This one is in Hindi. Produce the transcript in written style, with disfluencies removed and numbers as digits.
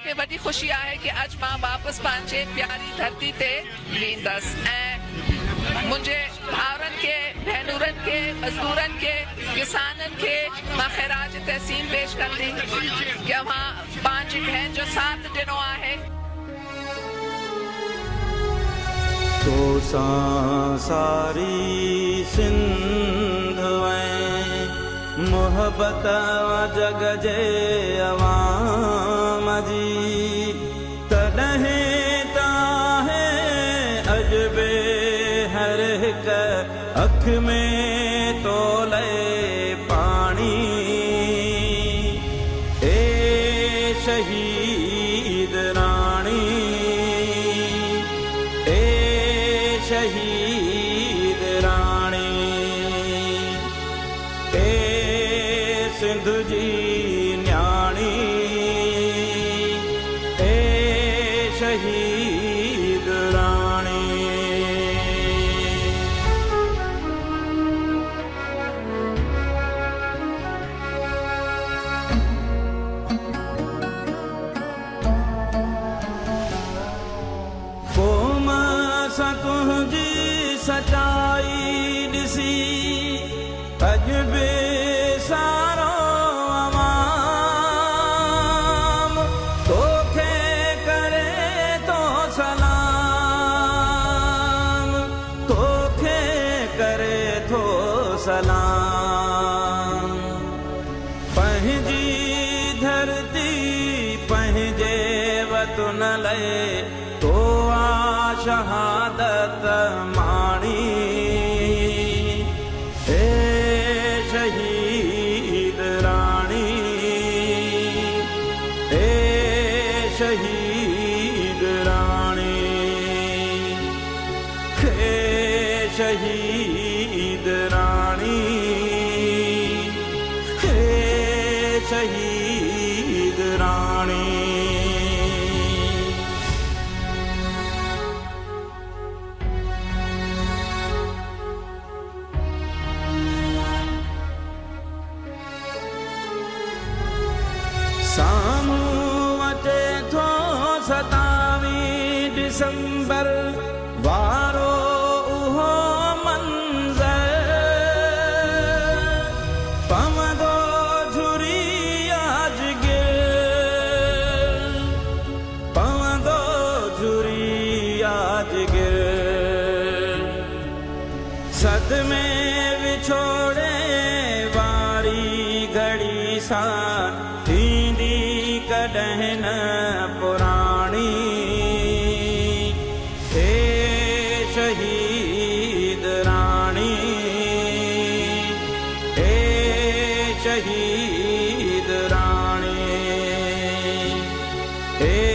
के वॾी ख़ुशी आहे कि अॼु मां वापसि पंहिंजे प्यारी धरती ते वेंदसि ऐं मुंहिंजे भाउरनि खे भेनरुनि खे मज़दूरनि खे किसाननि खे मां ख़ैराज तहसीन पेश कंदी कि मां पंहिंजी भेण जो साथ ॾिनो आहे। तो सारी सिंध मोहब्बत जग जे अवाम जी तॾहिं ताहे अजबे हर हिक अख में तोले पानी ए शहीद रानी ए शहीद रानी सिंध जी न्याणी ए शहीद राणी। क़ौम सां तुंहिंजी सचाई ॾिसी अॼु बि सारो सलाम पंहिंजी धरती पंहिंजे वतन लाइ तो आ शहादत माणी ए शहीद राणी ए शहीद राणी ए शहीद राणी हे शहीद राणी। साम्हूं अचे थो 27 डिसंबर वारो सदमे विछोड़े वारी घड़ी सां थींदी कॾहिं न पुराणी हे शहीद राणी हे शहीद राणी हे